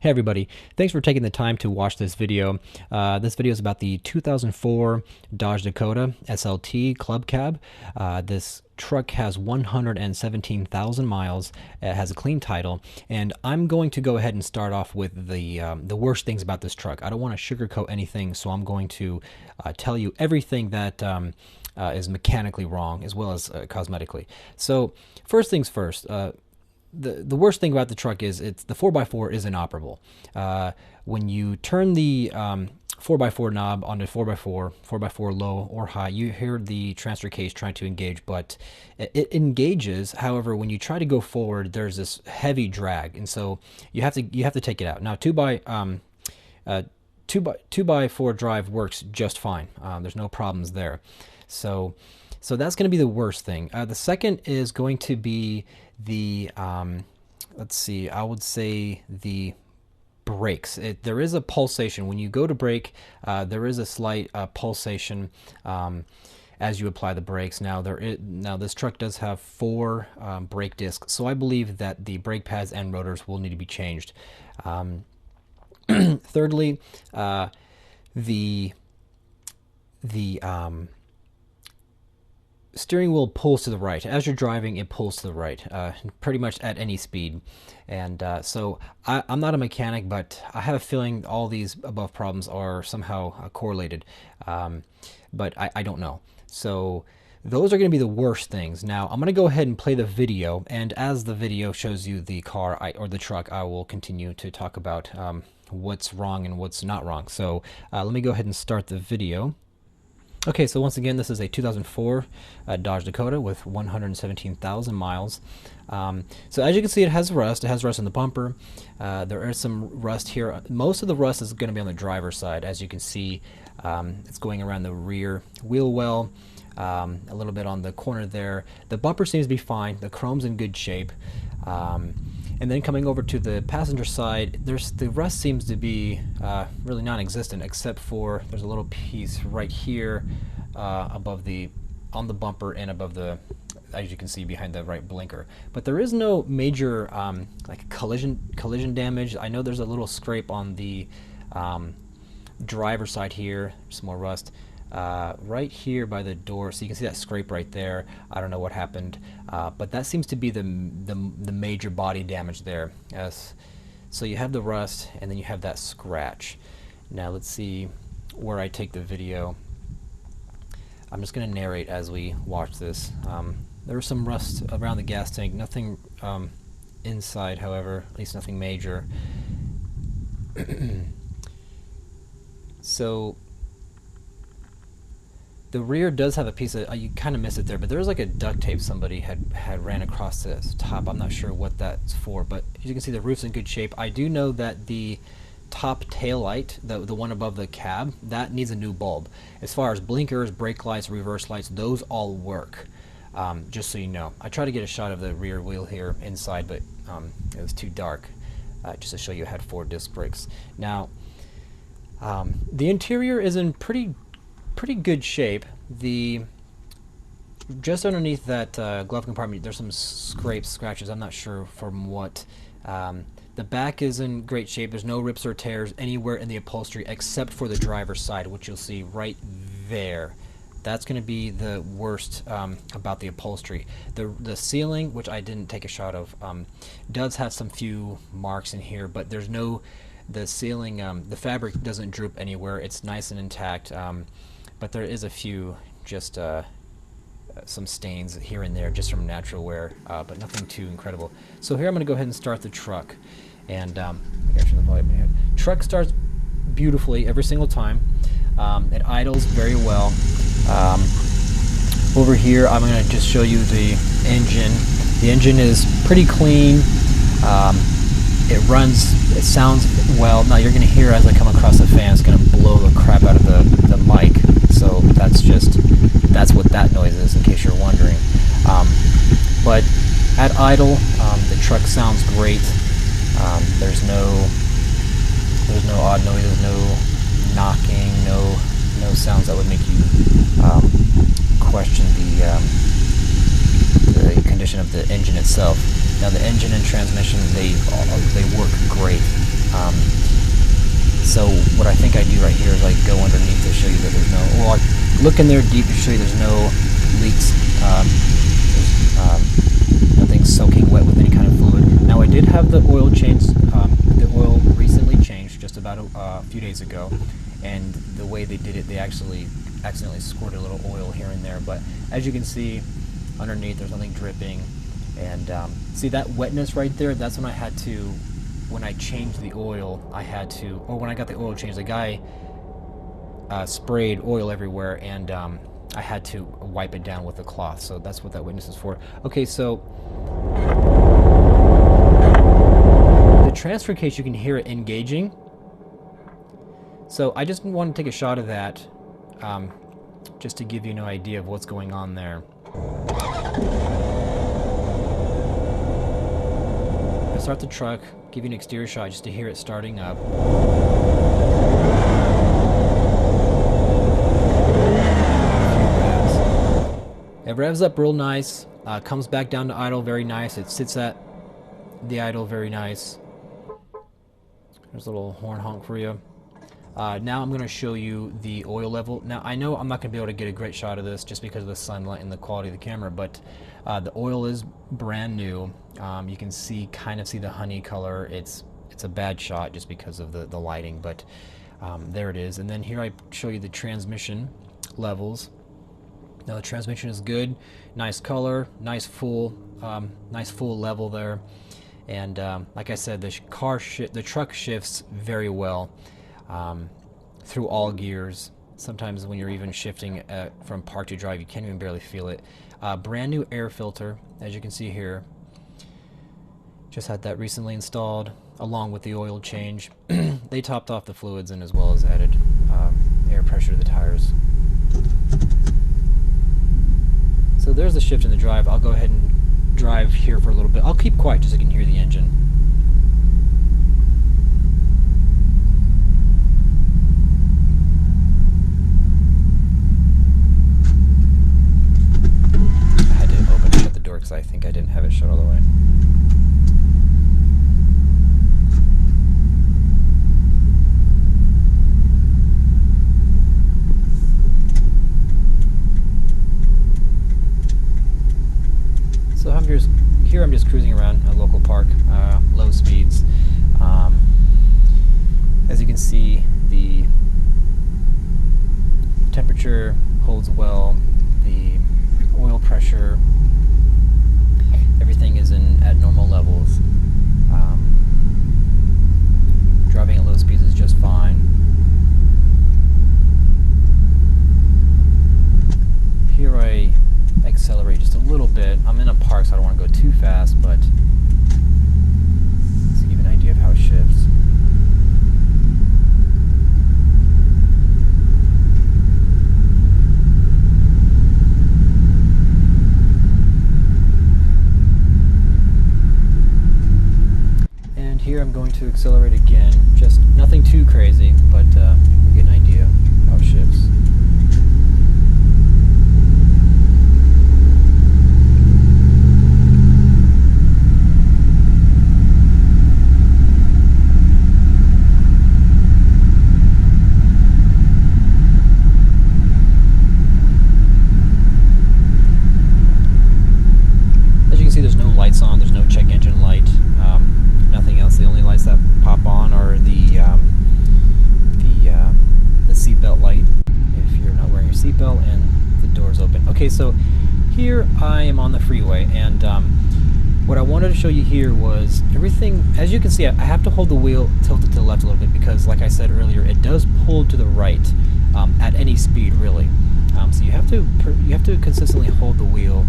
Hey everybody, thanks for taking the time to watch this video. This video is about the 2004 Dodge Dakota SLT Club Cab. This truck has 117,000 miles, it has a clean title, and I'm going to go ahead and start off with the worst things about this truck. I don't want to sugarcoat anything, so I'm going to tell you everything that is mechanically wrong as well as cosmetically. So first things first, the worst thing about the truck is the 4x4 is inoperable. When you turn the 4x4 knob onto 4x4, 4x4 low or high, you hear the transfer case trying to engage, but it engages. However, when you try to go forward, there's this heavy drag, and so you have to take it out. Now, 2x4 drive works just fine. There's no problems there. So that's going to be the worst thing. The second is going to be the let's see, I would say the brakes. There is a pulsation when you go to brake. There is a slight pulsation as you apply the brakes. Now this truck does have 4 brake discs, so I believe that the brake pads and rotors will need to be changed. Thirdly, the steering wheel pulls to the right. As you're driving, it pulls to the right, pretty much at any speed. And so I'm not a mechanic, but I have a feeling all these above problems are somehow correlated, but I don't know. So those are going to be the worst things. Now I'm going to go ahead and play the video, and as the video shows you the car or the truck, I will continue to talk about what's wrong and what's not wrong. So let me go ahead and start the video. Okay, so once again, this is a 2004 Dodge Dakota with 117,000 miles. So as you can see, it has rust. It has rust in the bumper. There is some rust here. Most of the rust is going to be on the driver's side. As you can see, it's going around the rear wheel well, a little bit on the corner there. The bumper seems to be fine. The chrome's in good shape. And then coming over to the passenger side, the rust seems to be really non-existent, except for there's a little piece right here on the bumper and above the, as you can see, behind the right blinker. But there is no major like collision damage. I know there's a little scrape on the driver's side here, some more rust. Right here by the door, so you can see that scrape right there. I don't know what happened, but that seems to be the major body damage there. So you have the rust, and then you have that scratch. Now let's see where I take the video. I'm just going to narrate as we watch this. There was some rust around the gas tank, nothing inside, however, at least nothing major. So the rear does have a piece of, you kind of miss it there, but there's like a duct tape somebody had ran across the top. I'm not sure what that's for, but as you can see, the roof's in good shape. I do know that the top tail light, the one above the cab, that needs a new bulb. As far as blinkers, brake lights, reverse lights, those all work, just so you know. I tried to get a shot of the rear wheel here inside, but it was too dark, just to show you it had 4 disc brakes. Now, the interior is in pretty good shape. Just underneath that glove compartment, there's some scrapes, scratches. I'm not sure from what. The back is in great shape. There's no rips or tears anywhere in the upholstery except for the driver's side, which you'll see right there. That's going to be the worst about the upholstery. The ceiling, which I didn't take a shot of, does have some few marks in here, but there's no, the ceiling, the fabric doesn't droop anywhere. It's nice and intact. But there is a few, just some stains here and there just from natural wear, but nothing too incredible. So here I'm going to go ahead and start the truck, and I gotta turn the volume ahead. Truck starts beautifully every single time. It idles very well. Over here I'm going to just show you the engine. The engine is pretty clean. It runs, it sounds well. Now you're going to hear as I come across the fan, it's going to blow the crap out of the mic. So that's what that noise is, in case you're wondering. But at idle, the truck sounds great. There's no odd noises, no knocking, no sounds that would make you question the condition of the engine itself. Now the engine and transmission, they work great. So what I think I do right here is I go underneath to show you that there's no, well, I look in there deep to show you there's no leaks, there's nothing soaking wet with any kind of fluid. Now I did have the oil changed, the oil recently changed just about a few days ago, and the way they did it, they actually accidentally squirted a little oil here and there, but as you can see underneath there's nothing dripping. And see that wetness right there, that's when I had to, when I changed the oil, I had to, or when I got the oil changed, the guy sprayed oil everywhere, and I had to wipe it down with a cloth. So that's what that wetness is for. Okay, so the transfer case, you can hear it engaging. So I just want to take a shot of that, just to give you an idea of what's going on there. I start the truck, give you an exterior shot just to hear it starting up. It revs up real nice, comes back down to idle very nice. It sits at the idle very nice. There's a little horn honk for you. Now I'm going to show you the oil level. Now I know I'm not going to be able to get a great shot of this just because of the sunlight and the quality of the camera, but the oil is brand new. You can see, kind of see the honey color. It's a bad shot just because of the lighting, but there it is. And then here I show you the transmission levels. Now the transmission is good, nice color, nice full level there. And like I said, the truck shifts very well through all gears. Sometimes when you're even shifting from park to drive, you can't even barely feel it. Brand new air filter, as you can see here. Just had that recently installed, along with the oil change. They topped off the fluids and as well as added air pressure to the tires. So there's the shift in the drive. I'll go ahead and drive here for a little bit. I'll keep quiet just so you can hear the engine. I had to open and shut the door because I think I didn't have it shut all the way. So I'm just cruising around a local park, low speeds. As you can see, the temperature holds well, the oil pressure, everything is at normal levels. Driving at low speeds is just fine. Here I accelerate just a little bit. I'm in a park, so I don't want to go too fast, but to give you an idea of how it shifts. And here I'm going to accelerate again. Just nothing too crazy, but you get an idea of how it shifts. On, there's no check engine light, nothing else. The only lights that pop on are the seatbelt light if you're not wearing your seatbelt, and the doors open. Okay, so here I am on the freeway, and what I wanted to show you here was everything. As you can see, I have to hold the wheel tilted to the left a little bit because, like I said earlier, it does pull to the right at any speed, really. So you have to consistently hold the wheel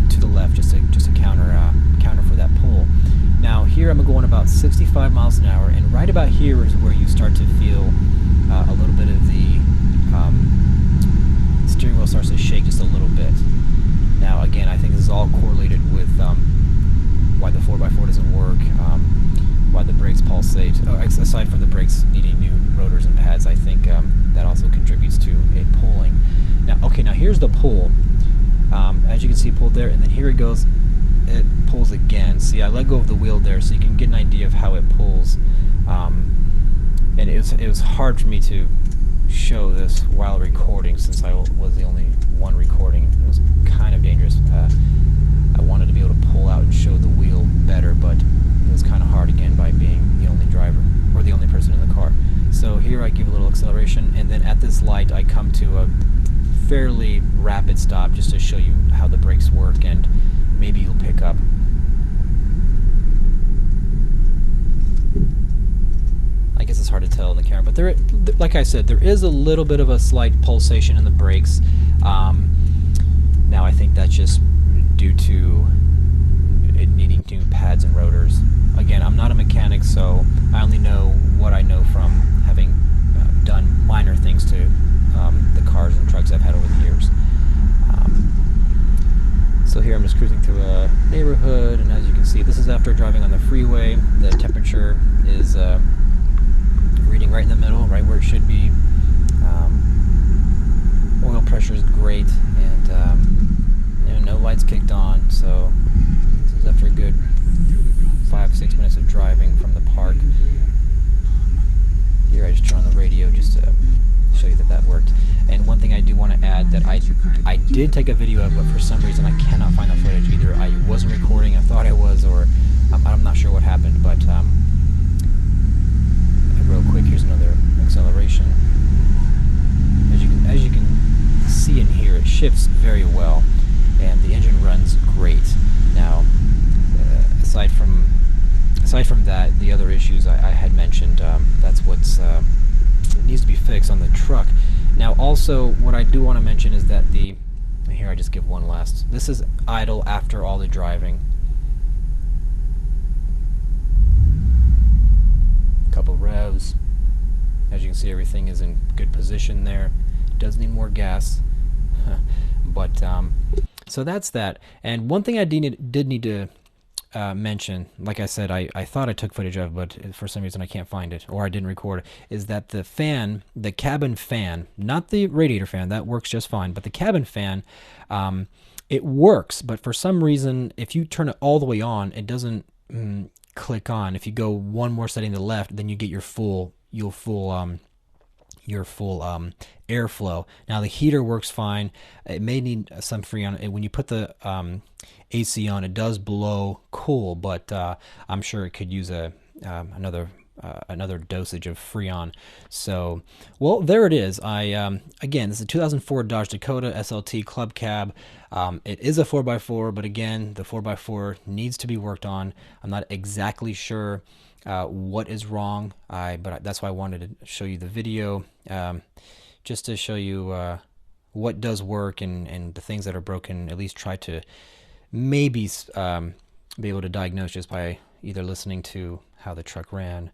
to the left just to counter for that pull. Now here I'm going about 65 miles an hour, and right about here is where you start to feel a little bit of the steering wheel starts to shake just a little bit. Now again, I think this is all correlated with why the 4x4 doesn't work, why the brakes pulsate. Aside from the brakes needing new rotors and pads, I think that also contributes to it pulling. Now here's the pull. As you can see, pulled there, and then here it goes. It pulls again. See, I let go of the wheel there, so you can get an idea of how it pulls. And it it was hard for me to show this while recording since I was the only one recording. It was kind of dangerous. I wanted to be able to pull out and show the wheel better, but it was kind of hard again by being the only driver or the only person in the car. So here I give a little acceleration, and then at this light I come to a fairly rapid stop just to show you how the brakes work, and maybe you'll pick up. I guess it's hard to tell in the camera, but there, like I said, there is a little bit of a slight pulsation in the brakes. Now I think that's just due to it needing new pads and rotors. Again, I'm not a mechanic, so I only know what I know from having done minor things to the cars and trucks I've had over the years. So here I'm just cruising through a neighborhood, and as you can see, this is after driving on the freeway. The temperature is reading right in the middle, right where it should be. Oil pressure is great, and no lights kicked on, so this is after a good 5-6 minutes of driving from the park. Here I just turn on the radio just to show you that that worked. And one thing I do want to add that I did take a video of, but for some reason I cannot find the footage. Either I wasn't recording, I thought I was, or I'm not sure what happened, but real quick, here's another acceleration. As you can see and hear, it shifts very well, and the engine runs great. Now, aside from that, the other issues I had mentioned, that's what's it needs to be fixed on the truck. Now, also, what I do want to mention is that here I just give one last. This is idle after all the driving. Couple revs. As you can see, everything is in good position there. Does need more gas, but so that's that. And one thing I did need to mention, like I said, I thought I took footage of, but for some reason I can't find it, or I didn't record it, is that the fan, the cabin fan, not the radiator fan, that works just fine, but the cabin fan, it works, but for some reason, if you turn it all the way on, it doesn't click on. If you go one more setting to the left, then you get your full airflow. Now the heater works fine. It may need some Freon. When you put the AC on, it does blow cool, but I'm sure it could use another dosage of Freon. So, well, there it is. Again, this is a 2004 Dodge Dakota SLT Club Cab. It is a 4x4, but again, the 4x4 needs to be worked on. I'm not exactly sure what is wrong, but that's why I wanted to show you the video, just to show you what does work, and the things that are broken, at least try to maybe be able to diagnose just by either listening to how the truck ran.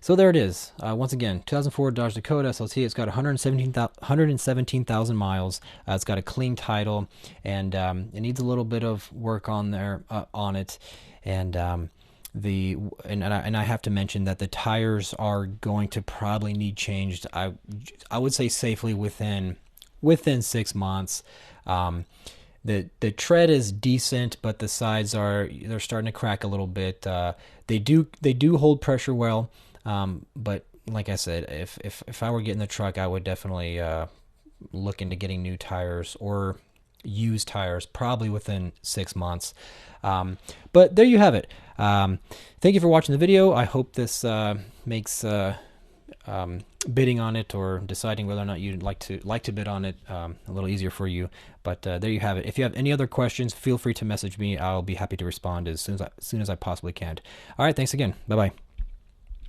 So there it is. Once again, 2004 Dodge Dakota SLT. It's got 117,000 miles. It's got a clean title, and it needs a little bit of work on there on it. And I have to mention that the tires are going to probably need changed. I would say safely within 6 months. The tread is decent, but the sides they're starting to crack a little bit. They do hold pressure well, but like I said, if I were getting the truck, I would definitely look into getting new tires or used tires, probably within 6 months. But there you have it. Thank you for watching the video. I hope this makes bidding on it or deciding whether or not you'd like to bid on it a little easier for you. But there you have it. If you have any other questions, feel free to message me. I'll be happy to respond as soon as I possibly can. All right, thanks again. Bye-bye.